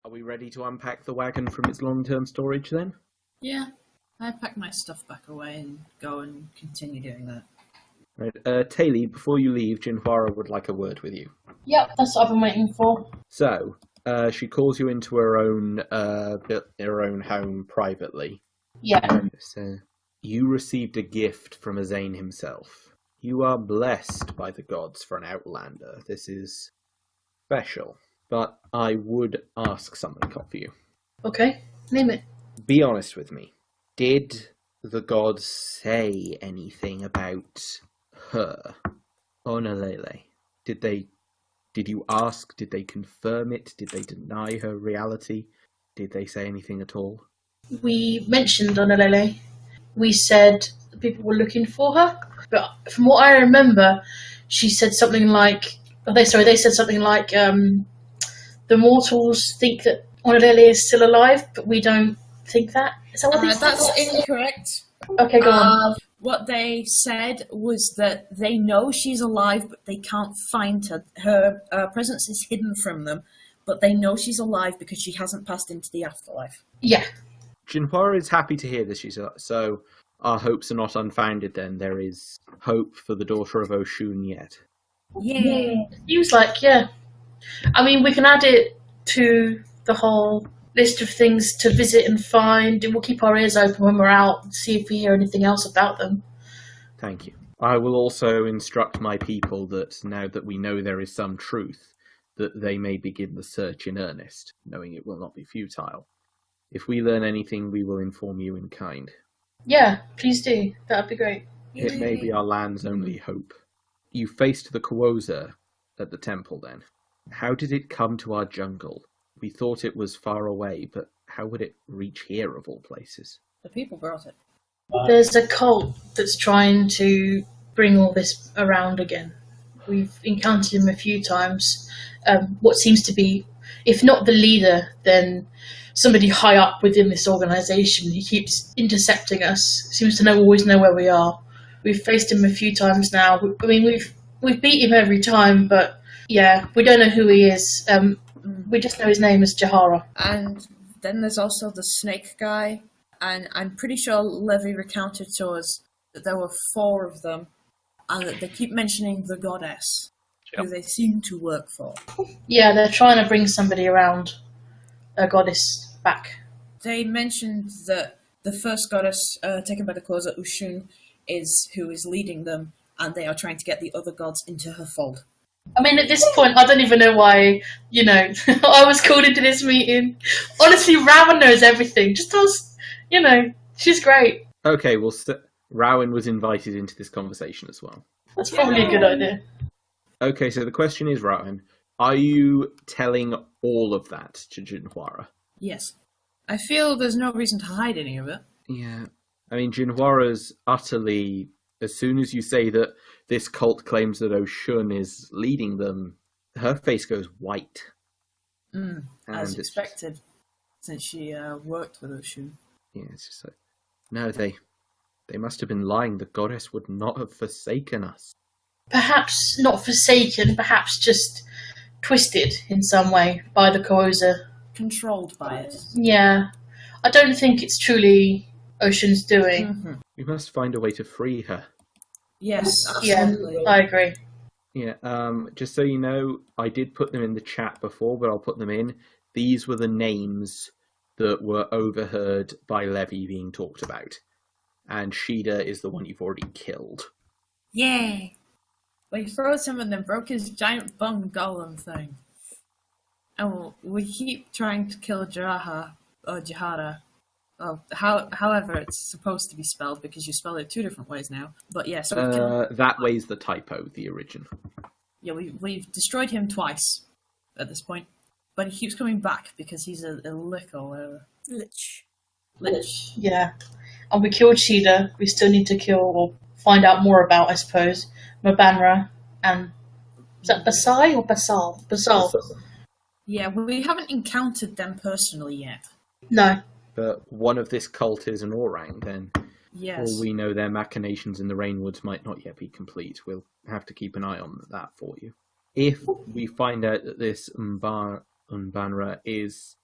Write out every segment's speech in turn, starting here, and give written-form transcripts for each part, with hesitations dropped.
Are we ready to unpack the wagon from its long-term storage then? Yeah, I pack my stuff back away and go and continue doing that. Right. Taeli, before you leave, Jinharwa would like a word with you. Yep, that's what I've been waiting for. So, she calls you into her own home privately. Yeah. So, you received a gift from Azane himself. You are blessed by the gods for an outlander. This is special. But I would ask something of you. Okay, name it. Be honest with me. Did the gods say anything about her, Melele? Did you ask? Did they confirm it? Did they deny her reality? Did they say anything at all? We mentioned Melele. We said the people were looking for her, but from what I remember, she said something like, they said something like, the mortals think that Melele is still alive, but we don't think that. Is that what they said? That's incorrect. Okay, go on. What they said was that they know she's alive, but they can't find her. Her presence is hidden from them, but they know she's alive because she hasn't passed into the afterlife. Yeah. Jinharwa is happy to hear this. So our hopes are not unfounded then. There is hope for the daughter of Oshun yet. Yeah. He was like, yeah. I mean, we can add it to the whole list of things to visit and find, and we'll keep our ears open when we're out and see if we hear anything else about them. Thank you. I will also instruct my people that now that we know there is some truth, that they may begin the search in earnest, knowing it will not be futile. If we learn anything, we will inform you in kind. Yeah, please do. That would be great. It may be our land's only hope. You faced the Kawoza at the temple then. How did it come to our jungle? We thought it was far away, but how would it reach here of all places? The people brought it. There's a cult that's trying to bring all this around again. We've encountered him a few times. What seems to be, if not the leader, then somebody high up within this organisation. He keeps intercepting us, seems to always know where we are. We've faced him a few times now. I mean, we've beat him every time, but yeah, we don't know who he is. We just know his name is Jinharwa. And then there's also the snake guy, and I'm pretty sure Levy recounted to us that there were 4 of them, and that they keep mentioning the goddess, who they seem to work for. Yeah, they're trying to bring somebody around, a goddess, back. They mentioned that the first goddess taken by the Koza, Ushun, is who is leading them, and they are trying to get the other gods into her fold. I mean, at this point, I don't even know why, I was called into this meeting. Honestly, Rowan knows everything. Just tell us, she's great. Okay, well, Rowan was invited into this conversation as well. That's probably a good idea. Okay, so the question is, Rowan, are you telling all of that to Jinharwa? Yes. I feel there's no reason to hide any of it. Yeah. I mean, Jinhwara's utterly... As soon as you say that this cult claims that Oshun is leading them, her face goes white. As expected, since she worked with Oshun. Yeah, it's just like, no, they must have been lying. The goddess would not have forsaken us. Perhaps not forsaken, perhaps just twisted in some way by the Kawoza. Controlled by it. Yeah. I don't think it's truly Oshun's doing. Mm-hmm. We must find a way to free her. Yes, absolutely. Yeah, I agree. Yeah, just so you know, I did put them in the chat before, but I'll put them in. These were the names that were overheard by Levy being talked about. And Shida is the one you've already killed. Yay! We froze him and then broke his giant bone golem thing. And we keep trying to kill Jihara. Oh, however it's supposed to be spelled, because you spell it 2 different ways now. But yeah, so that way's the typo, the origin. Yeah, we've destroyed him twice at this point, but he keeps coming back because he's a lick or whatever. Lich. Yeah. And we killed Shida. We still need to kill, or find out more about, I suppose, Mabanra and... Is that Basai or Basal? Basal. Yeah, we haven't encountered them personally yet. No. But one of this cult is an orang, then yes. All we know, their machinations in the Rainwoods might not yet be complete. We'll have to keep an eye on that for you. If we find out that this Unbanra is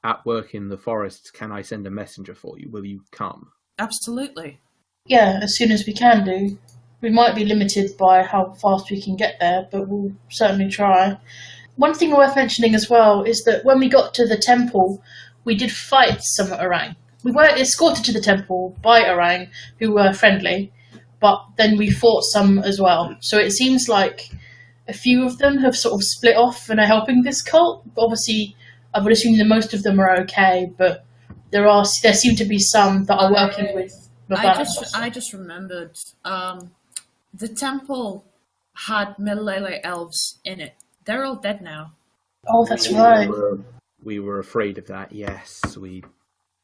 at work in the forests, can I send a messenger for you? Will you come? Absolutely. Yeah, as soon as we can do. We might be limited by how fast we can get there, but we'll certainly try. One thing worth mentioning as well is that when we got to the temple, we did fight some orang. We were escorted to the temple by orang who were friendly, but then we fought some as well. So it seems like a few of them have sort of split off and are helping this cult. Obviously, I would assume that most of them are okay, but there seem to be some that are working with I just remembered. The temple had Melele elves in it. They're all dead now. Oh, that's right. We were afraid of that, yes.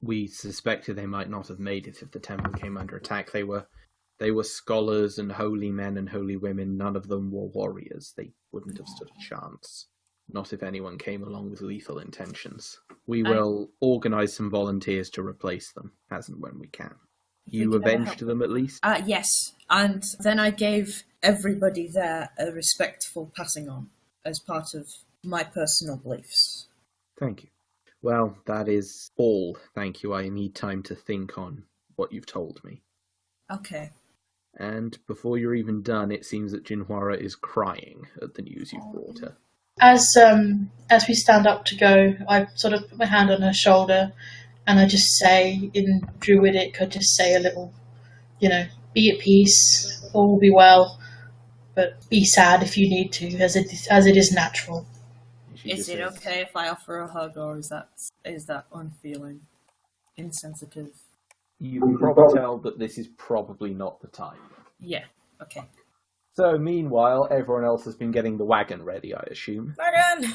We suspected they might not have made it if the temple came under attack. They were scholars and holy men and holy women. None of them were warriors. They wouldn't have stood a chance. Not if anyone came along with lethal intentions. We will organise some volunteers to replace them, as and when we can. You avenged them at least? Yes, and then I gave everybody there a respectful passing on as part of my personal beliefs. Thank you. Well, that is all. Thank you. I need time to think on what you've told me. Okay. And before you're even done, it seems that Jinharwa is crying at the news you've brought her. As we stand up to go, I sort of put my hand on her shoulder, and I just say, in Druidic, I just say a little, be at peace, all will be well, but be sad if you need to, as it is natural. Is it okay if I offer a hug, or is that unfeeling, insensitive? You can probably tell that this is probably not the time. Yeah. Okay. So, meanwhile, everyone else has been getting the wagon ready, I assume. Wagon!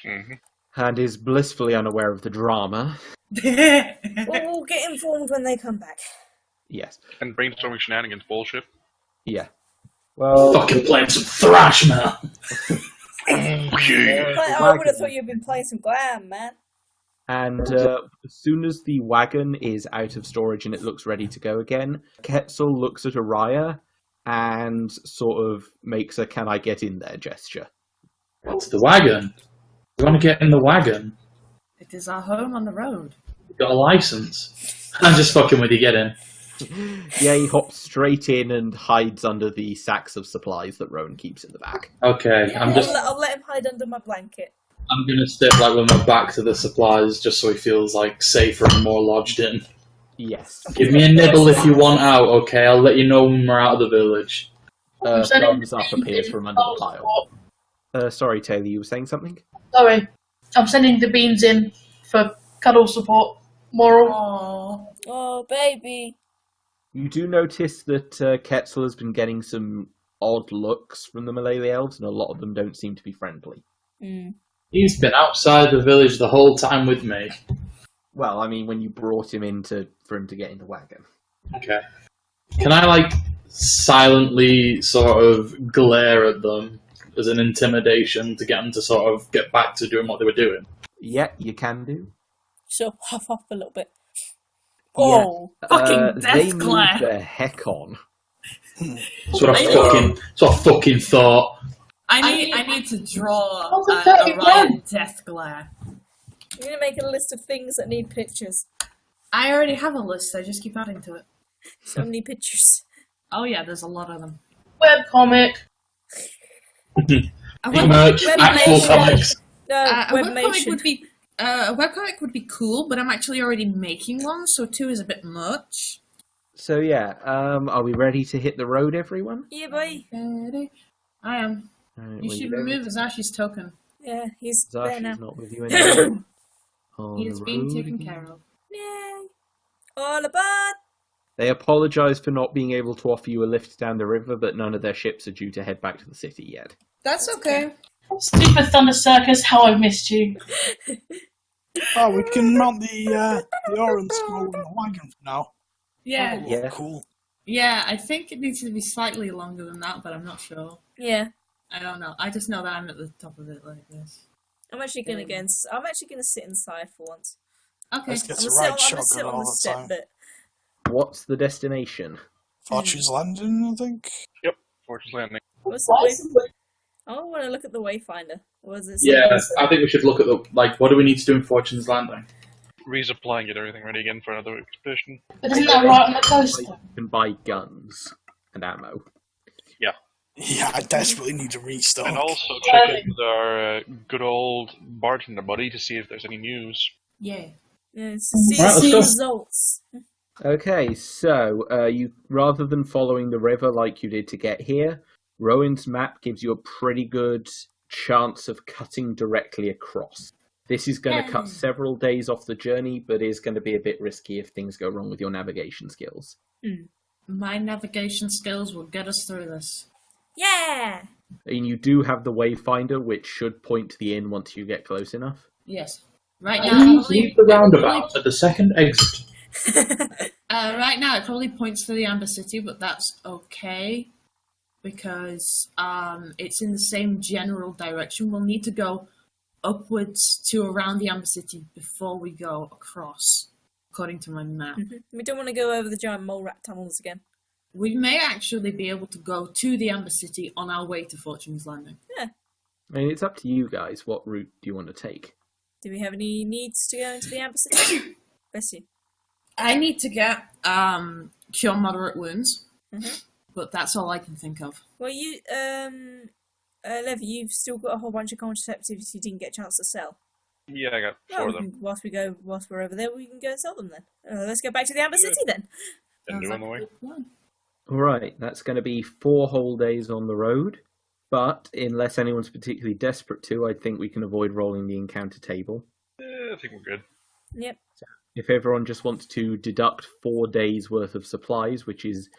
Mm-hmm. And is blissfully unaware of the drama. We'll get informed when they come back. Yes. And brainstorming shenanigans bullshit. Yeah. Well, Fucking playing some thrash metal. I would have thought you'd been playing some glam, man. And as soon as the wagon is out of storage and it looks ready to go again, Quetzal looks at Araya and sort of makes a "can I get in there" gesture. What's the wagon? We want to get in the wagon. It is our home on the road. We got a license. I'm just fucking with you, get in. Yeah, he hops straight in and hides under the sacks of supplies that Rowan keeps in the back. Okay, I'll let him hide under my blanket. I'm gonna sit like with my back to the supplies just so he feels like safer and more lodged in. Yes. Give me a nibble if you want out, okay? I'll let you know when we're out of the village. Thumbs up appears from under the pile. Sorry, Taylor, you were saying something? Sorry, I'm sending the beans in for cuddle support. Moral. Aww. Oh, baby. You do notice that Quetzal has been getting some odd looks from the Melele elves, and a lot of them don't seem to be friendly. Mm. He's been outside the village the whole time with me. Well, I mean, when you brought him in for him to get in the wagon. Okay. Can I, silently sort of glare at them as an intimidation to get them to sort of get back to doing what they were doing? Yeah, you can do. So huff up a little bit. Yeah. Oh, Fucking They death move glare. the heck on. That's what I fucking thought. I need to draw Oh, an 31. Orion death glare. I'm going to make a list of things that need pictures. I already have a list, I just keep adding to it. So many pictures. Oh yeah, there's a lot of them. Webcomic. Merch, actual comics. No, A webcomic webmation. would be cool, but I'm actually already making one, so 2 is a bit much. So yeah, are we ready to hit the road, everyone? Yeah, boy. Ready? I am. Right, You should remove Azashi's token. Yeah, he's there now. Zashi's not with you anymore. He is being taken care of. Yay. All aboard. They apologise for not being able to offer you a lift down the river, but none of their ships are due to head back to the city yet. That's okay. Stupid Thunder Circus, how I missed you. Oh, we can mount the orange skull in the wagon for now. Yeah. Oh, Yeah. cool. Yeah, I think it needs to be slightly longer than that, but I'm not sure. Yeah. I don't know. I just know that I'm at the top of it like this. I'm actually gonna sit inside for once. Okay. Let's get I'm the gonna right sit shotgun on all the the step time. bit. What's the destination? Fortune's Landing, I think. Yep, Fortune's Landing. What's the way? I want to look at the wayfinder. What does it say? Yeah, I think we should look at what do we need to do in Fortune's Landing? resupplying, get everything ready again for another expedition. But isn't that right on the coast? You can buy guns and ammo. Yeah, I desperately need to restock. And also check in with our good old bartender buddy to see if there's any news. Yeah. Yeah, see let's go. results. Okay, so you rather than following the river like you did to get here, Rowan's map gives you a pretty good chance of cutting directly across. This is going to cut several days off the journey, but is going to be a bit risky if things go wrong with your navigation skills. My navigation skills will get us through this. Yeah! And you do have the wayfinder, which should point to the inn once you get close enough. Yes. Right now, Leave the roundabout at the second exit. right now it probably points to the Amber City, but that's okay because it's in the same general direction. We'll need to go upwards to around the Amber City before we go across, according to my map. We don't want to go over the giant mole rat tunnels again. We may actually be able to go to the Amber City on our way to Fortune's Landing. I mean, it's up to you guys. What route do you want to take? Do we have any needs to go into the Amber City? Bless you. I need to get cure moderate wounds, but that's all I can think of. Well, you, Levi, you've still got a whole bunch of contraceptives you didn't get a chance to sell. Yeah, I got 4 of them. Whilst we're over there, we can go and sell them then. Let's go back to the Amber City then. And do on the way. Right, that's going to be 4 whole days on the road. But unless anyone's particularly desperate to, I think we can avoid rolling the encounter table. I think we're good. Yep. If everyone just wants to deduct 4 days worth of supplies, which is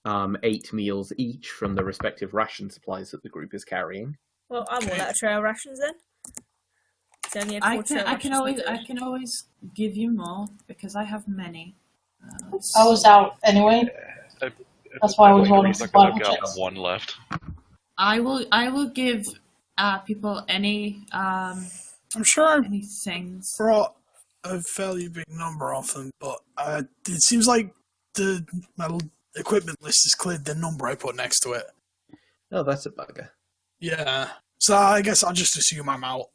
8 meals each from the respective ration supplies that the group is carrying. Well, I'm all out of trail rations then. So only had 4 trail rations. I can always give you more because I have many. I was out anyway. That's why I was rolling survival I've got checks. 1 left. I will give people any I'm sure I any things. brought a fairly big number of them, but it seems like my equipment list is cleared the number I put next to it. Oh, that's a bugger. Yeah. So I guess I'll just assume I'm out.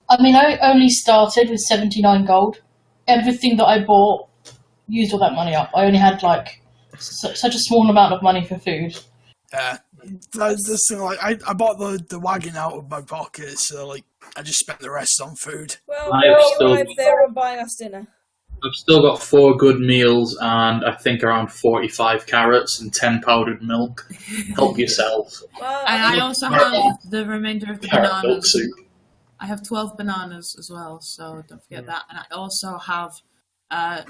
I mean, I only started with 79 gold. Everything that I bought used all that money up. I only had such a small amount of money for food. Yeah. This thing, I bought the wagon out of my pocket, so I just spent the rest on food. Well, I've we'll still- arrive there and buy us dinner. I've still got 4 good meals and I think around 45 carrots and 10 powdered milk. Help yourself. Well, And I also have the remainder of the Carrot milk bananas. soup. I have 12 bananas as well, so don't forget that. And I also have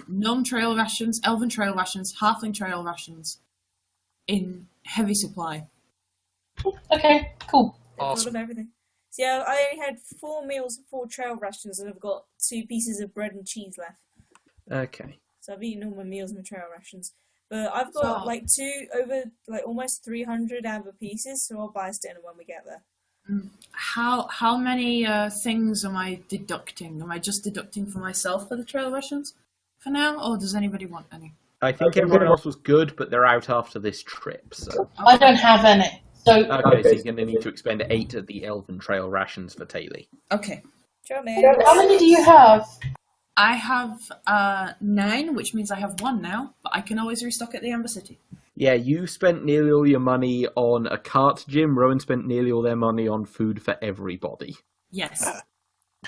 gnome trail rations, elven trail rations, halfling trail rations in heavy supply. Okay, cool. Awesome. Of everything. So yeah, I only had 4 meals and 4 trail rations, and I've got 2 pieces of bread and cheese left. Okay. So I've eaten all my meals and my trail rations. But I've got almost 300 amber pieces, so I'll buy us dinner when we get there. How many things am I deducting? Am I just deducting for myself for the trail rations for now, or does anybody want any? I think everyone else was good, but they're out after this trip, so... I don't have any. So Okay, so you're going to need to expend 8 of the Elven Trail rations for Taeli. Okay. Sure, man. how many do you have? I have 9, which means I have 1 now, but I can always restock at the Amber City. Yeah, you spent nearly all your money on a cart, Jim. Rowan spent nearly all their money on food for everybody. Yes.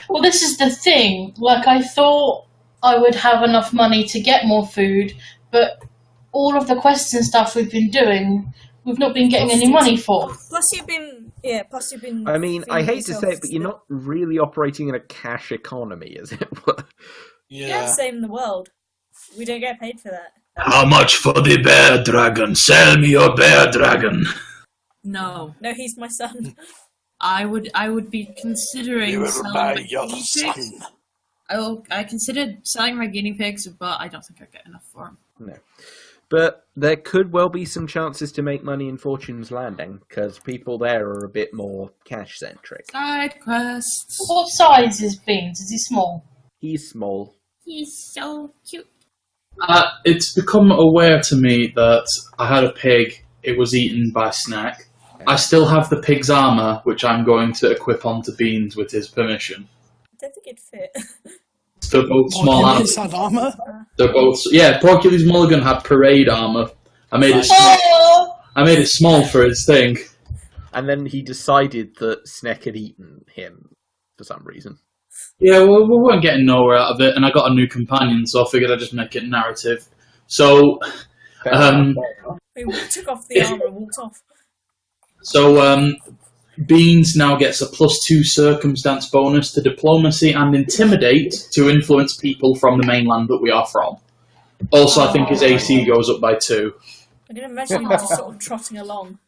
Well, this is the thing. I thought I would have enough money to get more food, but all of the quests and stuff we've been doing, we've not been getting any money for. Plus you've been. I mean, I feeding hate to yourself say it, but you're still. not really operating in a cash economy, as it were. Yeah, saving the world. We don't get paid for that. How much for the bear dragon? Sell me your bear dragon. No. No, he's my son. I would be considering You will selling buy my your guinea son. pigs. I considered selling my guinea pigs, but I don't think I'd get enough for them. No. But there could well be some chances to make money in Fortune's Landing, because people there are a bit more cash-centric. Side quests. What size is Beans? Is he small? He's small. He's so cute. It's become aware to me that I had a pig, it was eaten by Snack. I still have the pig's armour, which I'm going to equip onto Beans with his permission. I don't think it'd fit. They're both small Porcules animals. had armor? They're both, yeah. Porcules Mulligan had parade armor. I made it small for his thing. And then he decided that Sneck had eaten him for some reason. Yeah, well, we weren't getting nowhere out of it, and I got a new companion, so I figured I'd just make it narrative. So, We took off the armor and walked off. so Beans now gets a +2 circumstance bonus to diplomacy and intimidate to influence people from the mainland that we are from. Also, I think his AC goes up by 2. I can imagine him just sort of trotting along.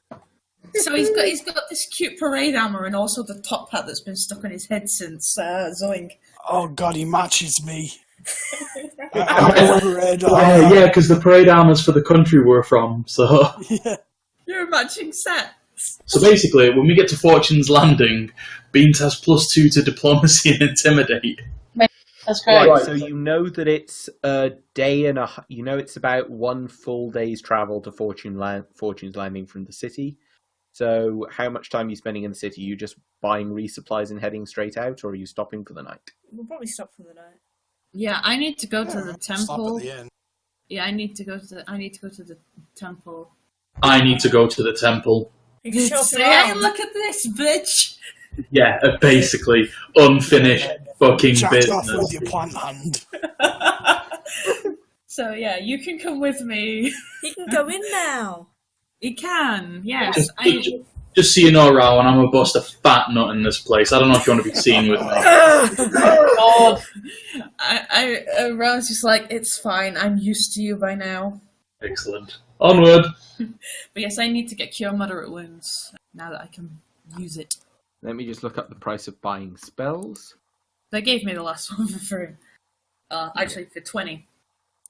So he's got this cute parade armor and also the top hat that's been stuck on his head since Zoing. Oh god, he matches me. I parade armor. Yeah, because the parade armor's for the country we're from, so... Yeah. You're a matching set. So basically, when we get to Fortune's Landing, Beans has +2 to diplomacy and intimidate. That's great. Right, so you know that it's a day and a... You know it's about 1 full day's travel to Fortune's Landing from the city. So how much time are you spending in the city? Are you just buying resupplies and heading straight out, or are you stopping for the night? We'll probably stop for the night. Yeah, I need to go to the Stop temple. at the end. Yeah, I need to go to the temple. I need to go to the temple. You can show off Say, your hey, arm. look at this, bitch! Yeah, basically, unfinished fucking Jack off business. with your plant hand. So yeah, you can come with me. He can go in now. You can, yes. Just so you know, Rowan, I'm a bust a fat nut in this place. I don't know if you want to be seen with me. God. Ron's just like, it's fine, I'm used to you by now. Excellent. Onward. But yes, I need to get Cure Moderate Wounds now that I can use it. Let me just look up the price of buying spells. They gave me the last one for free. Actually, for 20.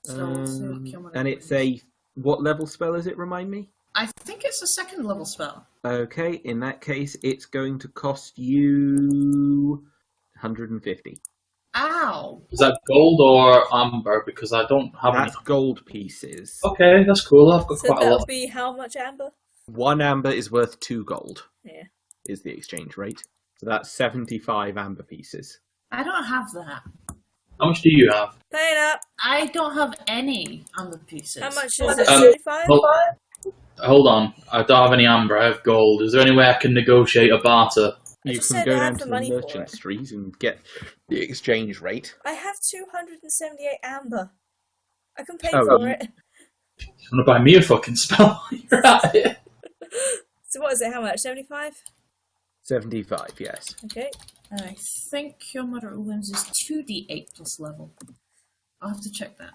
So, Cure Moderate And it's Wounds. what level spell is it, remind me? I think it's a 2nd level spell. Okay, in that case, it's going to cost you 150. Ow! Is that gold or amber? Because I don't have any. That's gold pieces. Okay, that's cool. I've got So quite a that'll lot. be how much, Amber? 1 amber is worth 2 gold, Yeah. is the exchange rate. So that's 75 amber pieces. I don't have that. How much do you have? Paying up. I don't have any amber pieces. How much is it? Um, 75? well, hold on. I don't have any amber. I have gold. Is there any way I can negotiate a barter? I You just can said go I down have to the the money for merchant it. street and get the exchange rate. I have 278 amber. I can pay Oh, for you- it. You want to buy me a fucking spell? You're at it. So what is it? How much? 75? 75, yes. Okay. I think Cure Moderate Wounds is 2d8 plus level. I'll have to check that.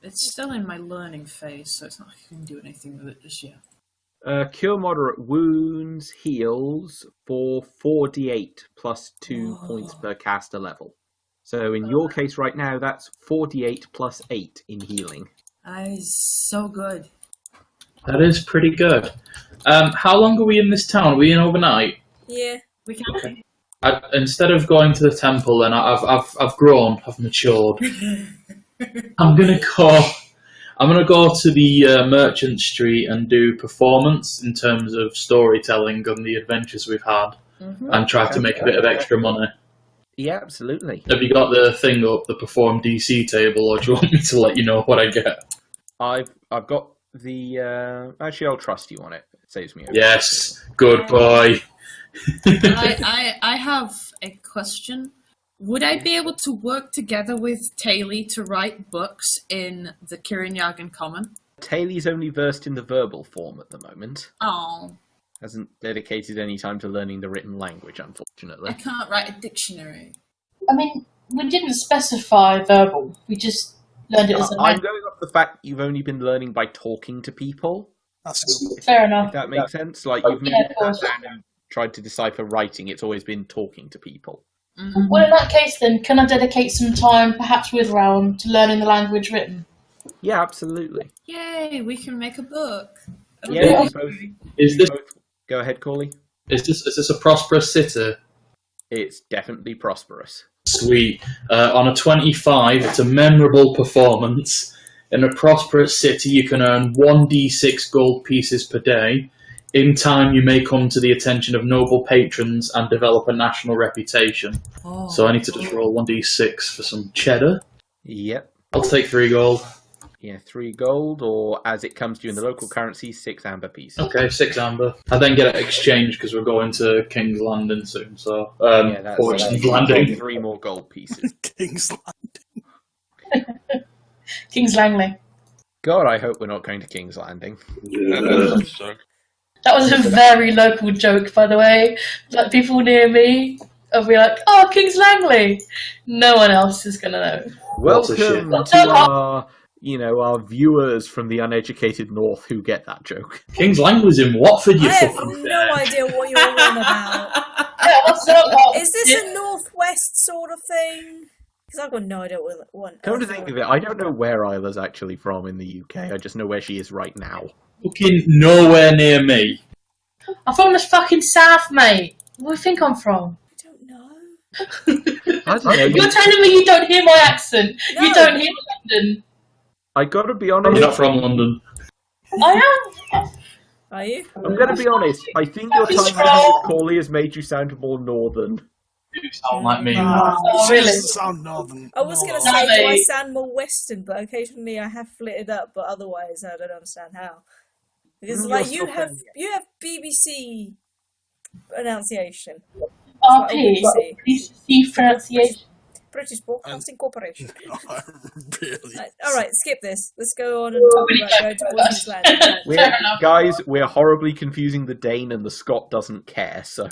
It's still in my learning phase, so it's not like I can do anything with it just yet. Cure Moderate Wounds heals for 4d8 plus 2 Oh. points per caster level. So in your case right now, that's 4d8 plus 8 in healing. That is so good. That is pretty good. How long are we in this town? Are we in overnight? Yeah. We can. Instead of going to the temple, then I've grown, I've matured. I'm gonna go to the merchant street and do performance in terms of storytelling on the adventures we've had, and try to make a bit of extra money. Yeah, absolutely. Have you got the thing up, the perform DC table, or do you want me to let you know what I get? I've got the... actually, I'll trust you on it. It saves me. Yes, good boy. I have a question. Would I be able to work together with Taeli to write books in the Kirinyaga Common? Taeli's only versed in the verbal form at the moment. Oh, Hasn't dedicated any time to learning the written language, unfortunately. I can't write a dictionary. I mean, we didn't specify verbal. We just learned it as a I'm language. going off the fact you've only been learning by talking to people. That's good. Fair If enough. that makes sense. Like, you've Yeah, never of course. sat down and tried to decipher writing. It's always been talking to people. Mhm. Well, in that case, then, can I dedicate some time, perhaps with Rowan, to learning the language written? Yeah, absolutely. Yay, we can make a book. Yeah, you both, Is you this both go ahead, Corley. is this a prosperous city? It's definitely prosperous. Sweet. On a 25, it's a memorable performance. In a prosperous city, you can earn 1d6 gold pieces per day. In time, you may come to the attention of noble patrons and develop a national reputation. Oh. So I need to just roll 1d6 for some cheddar. Yep. I'll take 3 gold. Yeah, 3 gold, or as it comes to you in the local currency, 6 amber pieces. Okay, 6 amber. I then get it exchanged because we're going to King's Landing soon. So, Fortune's Landing. 3 more gold pieces. King's Landing. King's Langley. God, I hope we're not going to King's Landing. So, That was a very local joke, by the way. Like, people near me will be like, oh, King's Langley. No one else is going to know. Lots of Welcome shit. to our viewers from the uneducated north who get that joke. King's Landing's in Watford, you I have fucking no idea what you're on about. Yeah, what's up? Is this a northwest sort of thing? Because I've got no idea what. Come to think of it, I don't know where Isla's actually from in the UK. I just know where she is right now. fucking nowhere near me. I'm from the fucking south, mate. Where do you think I'm from? I don't know. I don't know. You're telling me you don't hear my accent. No. You don't hear London. I gotta be honest. You're not from London. I am. Are you? I'm gonna be honest. I think your time living with Corley has made you sound more northern. You sound like me. Oh, She really? doesn't sound northern. I was going to No. say, do I Mate. sound more Western? But occasionally I have flitted up, but otherwise I don't understand how. Because You're like still playing you have BBC pronunciation, RP. BBC pronunciation. British Broadcasting Corporation. Really? All right, skip this. Let's go on and talk about going to Portuguese land. Fair enough. Guys, we're horribly confusing the Dane, and the Scot doesn't care. So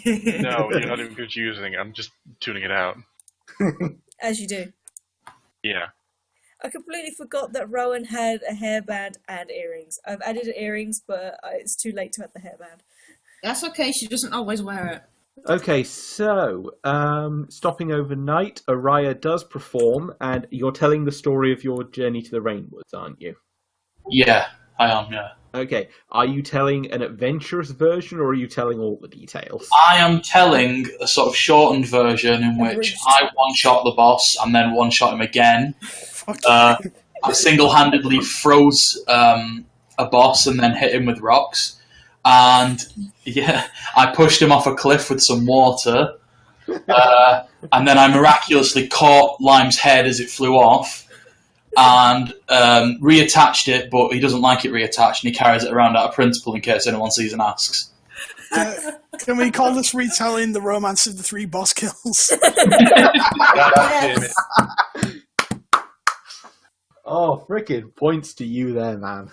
no, you're not even confusing. I'm just tuning it out. As you do. Yeah. I completely forgot that Rowan had a hairband and earrings. I've added earrings, but it's too late to add the hairband. That's okay, she doesn't always wear it. okay, so stopping overnight, Araya does perform, and you're telling the story of your journey to the Rainwoods, aren't you? Yeah, I am, yeah. Okay, are you telling an adventurous version, or are you telling all the details? I am telling a sort of shortened version in which I one-shot the boss and then one-shot him again. I single-handedly froze a boss and then hit him with rocks. And, yeah, I pushed him off a cliff with some water. And then I miraculously caught Lime's head as it flew off and reattached it, but he doesn't like it reattached and he carries it around out of principle in case anyone sees and asks. Can we call this retelling the romance of the 3 boss kills? Damn it. Oh, frickin' points to you there, man.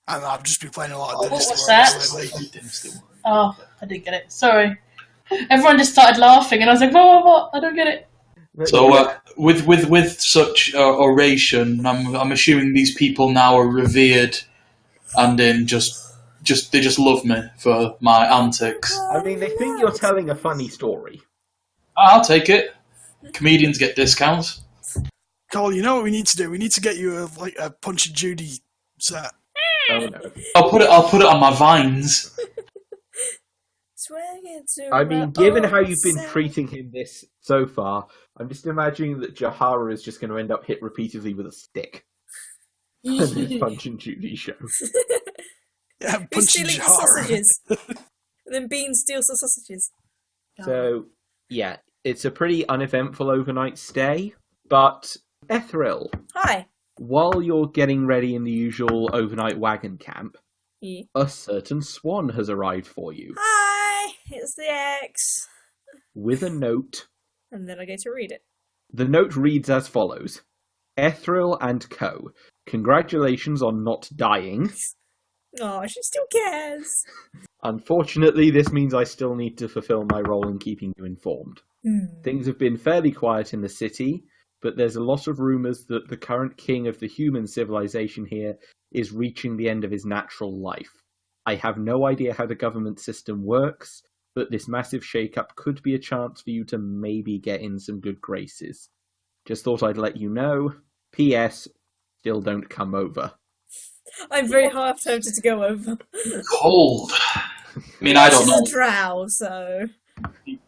And I've just been playing a lot of What Dynasty was Warriors that? lately. Oh, I didn't get it. Sorry. Everyone just started laughing, and I was like, what? I don't get it. So, with such oration, I'm assuming these people now are revered and in they just love me for my antics. I mean, they think you're telling a funny story. I'll take it. Comedians get discounts. Cole, you know what we need to do? We need to get you a Punch and Judy set. Oh no. I'll put it on my vines. I mean, given how you've been treating him this so far, I'm just imagining that Jinharwa is just going to end up hit repeatedly with a stick. in this Punch and Judy show. Yeah, Who's Punch and stealing the Jar. sausages? Then Bean steals the sausages. So, yeah, it's a pretty uneventful overnight stay, but Ethril, Hi. while you're getting ready in the usual overnight wagon camp, Yeah. a certain swan has arrived for you, Hi, it's the X. with a note. And then I go to read it. The note reads as follows. Ethril and Co. Congratulations on not dying. Oh, she still cares. Unfortunately, this means I still need to fulfill my role in keeping you informed. Things have been fairly quiet in the city, but there's a lot of rumours that the current king of the human civilization here is reaching the end of his natural life. I have no idea how the government system works, but this massive shake-up could be a chance for you to maybe get in some good graces. Just thought I'd let you know. P.S. Still don't come over. I'm very half tempted to go over. Cold. I mean, I don't know. She's a drow, so...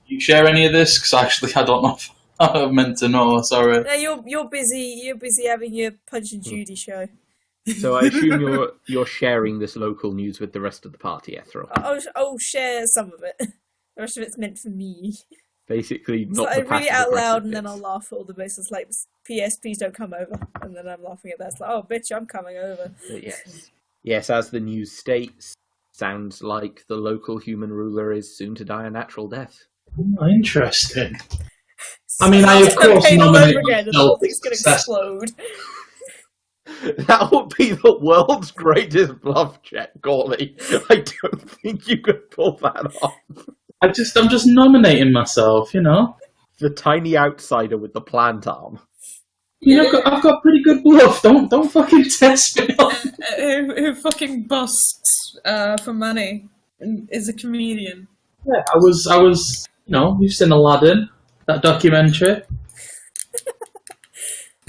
You share any of this? Because actually, I don't know if I'm meant to know. Sorry. No, you're busy. You're busy having your Punch and Judy show. So I assume you're sharing this local news with the rest of the party, Ethel. I'll share some of it. The rest of it's meant for me. Basically, So not I the read it out loud, passive-aggressive and then I'll bits. laugh at all the bits. It's like, P.S. Please don't come over, and then I'm laughing at that. It's like, oh, bitch, I'm coming over. But yes, as the news states, sounds like the local human ruler is soon to die a natural death. Oh, interesting. I mean, I of Campaign course all nominate over again, and the whole myself thing's gonna success. explode. That would be the world's greatest bluff check, Corley. I don't think you could pull that off. I'm just nominating myself, you know. The tiny outsider with the plant arm. You know, I've got pretty good bluff. Don't fucking test me. Who fucking busts for money and is a comedian. Yeah, I was, you know, you've seen Aladdin, that documentary.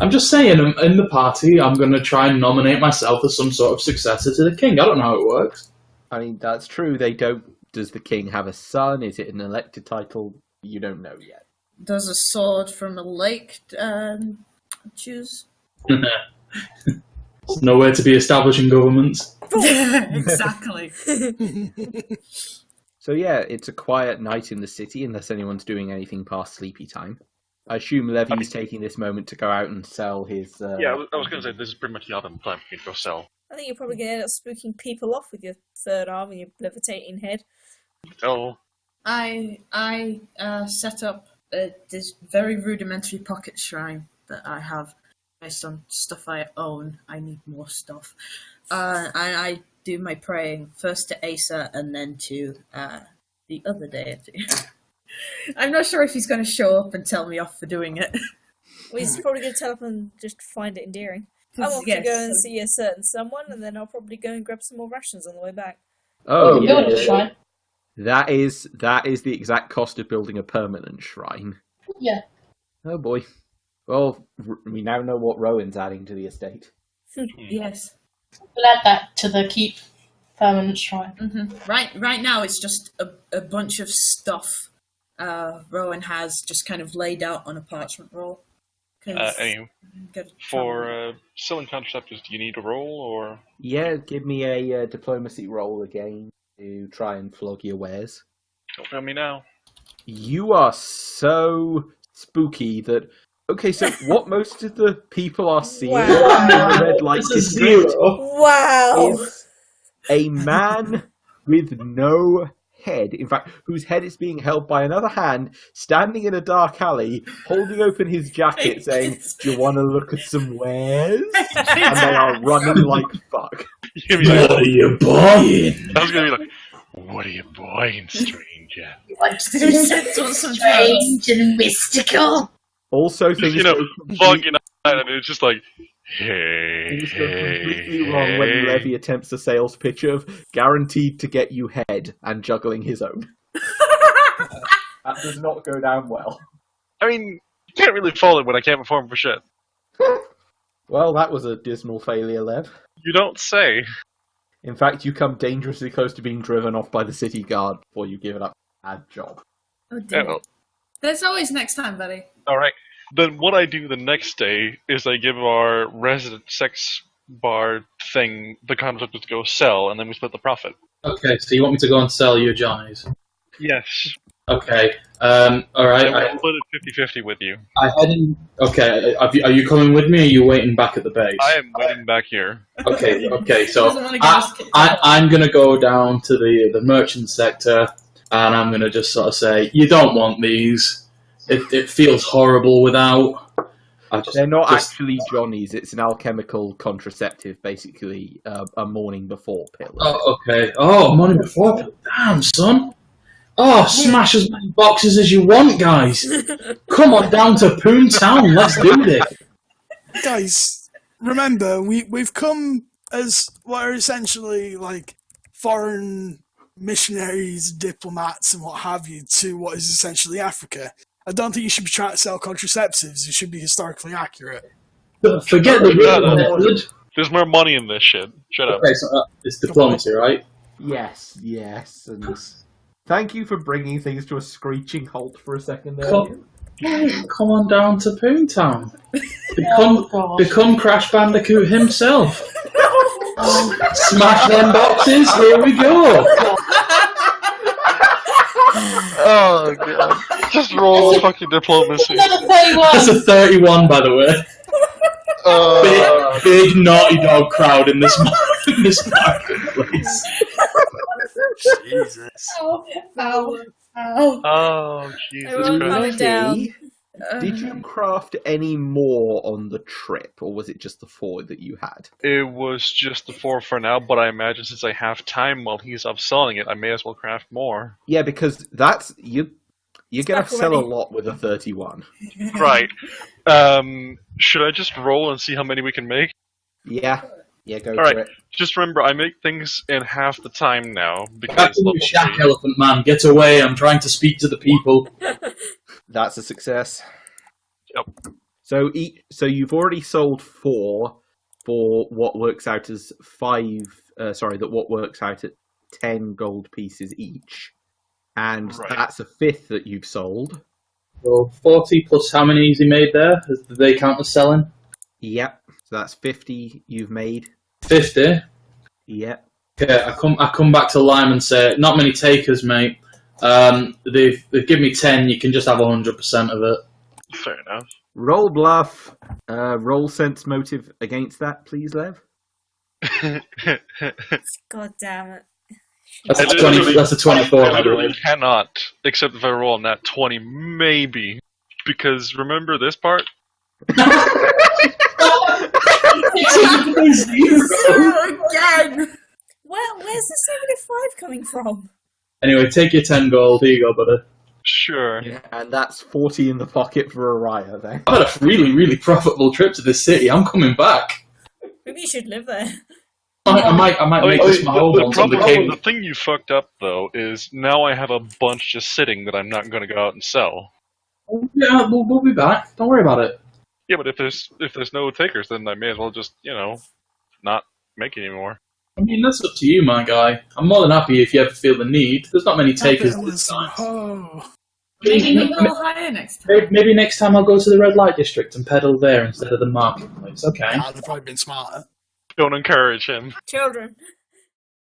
I'm just saying, in the party, I'm going to try and nominate myself as some sort of successor to the king. I don't know how it works. I mean, that's true. They don't. Does the king have a son? Is it an elected title? You don't know yet. Does a sword from a lake choose? There's nowhere to be establishing governments. Exactly. So yeah, it's a quiet night in the city unless anyone's doing anything past sleepy time. I assume Levy's taking this moment to go out and sell his... Yeah, I was going to say, this is pretty much the other plan for you to go sell. I think you're probably going to end up spooking people off with your third arm and your levitating head. Oh, I set up this very rudimentary pocket shrine that I have based on stuff I own. I need more stuff. And I do my praying first to Asa and then to the other deity. I'm not sure if he's going to show up and tell me off for doing it. Well, he's probably going to tell up and just find it endearing. I want to go and see a certain someone, and then I'll probably go and grab some more rations on the way back. Oh, Build a shrine. That is the exact cost of building a permanent shrine. Yeah. Oh boy. Well, we now know what Rowan's adding to the estate. Yes. We'll add that to the keep permanent shrine. Mm-hmm. Right now, it's just a bunch of stuff Rowan has just kind of laid out on a parchment roll. Anyway, for selling contraceptives, do you need a roll, or...? Yeah, give me a diplomacy roll again to try and flog your wares. Don't tell me now. You are so spooky that... Okay, so what most of the people are seeing in the red light district Wow! is a man with no head, in fact, whose head is being held by another hand, standing in a dark alley, holding open his jacket, saying, "Do you want to look at some wares?" And they are running like fuck. What are you buying? I was going to be like, what are you buying, stranger? Strange and mystical. Also, things You know, go bugging out, and it's just like, hey, things go completely wrong when Levy attempts a sales pitch of guaranteed to get you head and juggling his own. That does not go down well. I mean, you can't really follow it when I can't perform for shit. Well, that was a dismal failure, Lev. You don't say. In fact, you come dangerously close to being driven off by the city guard before you give it up. Bad job. Oh dear. Oh, There's always next time, buddy. alright. Then what I do the next day is I give our resident sex bar thing the concept to go sell, and then we split the profit. Okay, so you want me to go and sell your Johnnies? Yes. Okay. Alright. And we'll split it 50-50 with you. Okay, are you coming with me, or are you waiting back at the base? I am waiting back here. Okay, so Doesn't wanna get us kicked out. I'm going to go down to the merchant sector, and I'm going to just sort of say, you don't want these. It feels horrible without. They're not actually Johnnies. It's an alchemical contraceptive, basically a morning before pill. Oh, okay. Oh, morning before. Damn, son. Oh, smash as many boxes as you want, guys. Come on down to Poontown. Let's do this. Guys, remember, we've come as what are essentially like foreign missionaries, diplomats, and what have you to what is essentially Africa. I don't think you should be trying to sell contraceptives. You should be historically accurate. Forget the real method. There's more money in this shit. Shut up. Okay, so it's diplomacy, right? Yes, and thank you for bringing things to a screeching halt for a second there. Come on down to Poontown. Become Crash Bandicoot himself. Smash them boxes. Here we go. Oh god. Just roll fucking diplomacy. Another 31. That's a 31, by the way. Big naughty dog crowd in this marketplace. Jesus. Ow. Ow. Oh, Jesus Everyone Christ. calm it down. Did you craft any more on the trip, or was it just the 4 that you had? It was just the 4 for now, but I imagine since I have time while he's up selling it, I may as well craft more. Yeah, because that's you're gonna back sell a already. lot with a 31. Right. Should I just roll and see how many we can make? Yeah, go Alright. for it. Just remember, I make things in half the time now, Back because to you, level Shack 3. Elephant Man. Get away. I'm trying to speak to the people. That's a success. Yep. So you've already sold 4 for what works out as 5. What works out at 10 gold pieces each, and Right. that's a 5th that you've sold. So 40 plus how many has he made there? Do they count as selling? Yep. So that's 50 you've made. 50. Yep. Okay, I come back to Lime and say, not many takers, mate. They've given me 10. You can just have 100% of it. Fair enough. Roll bluff. Roll sense motive against that, please, Lev. God damn it. That's I a 20. literally- That's a 24. I By the way. literally cannot, except if I roll on that 20, maybe. Because remember this part? Again! Where's the 75 coming from? Anyway, take your 10 gold. Here you go, buddy. Sure. And that's 40 in the pocket for Araya then. I've had a really, really profitable trip to this city. I'm coming back. Maybe you should live there. I might make this my home once I'm the king. The thing you fucked up, though, is now I have a bunch just sitting that I'm not going to go out and sell. Yeah, we'll be back. Don't worry about it. Yeah, but if there's no takers, then I may as well just, not make any more. I mean, that's up to you, my guy. I'm more than happy if you ever feel the need. There's not many takers this time. Oh. Maybe you go higher next time. Maybe next time I'll go to the red light district and pedal there instead of the marketplace. Okay. I'd have probably been smarter. Don't encourage him. Children.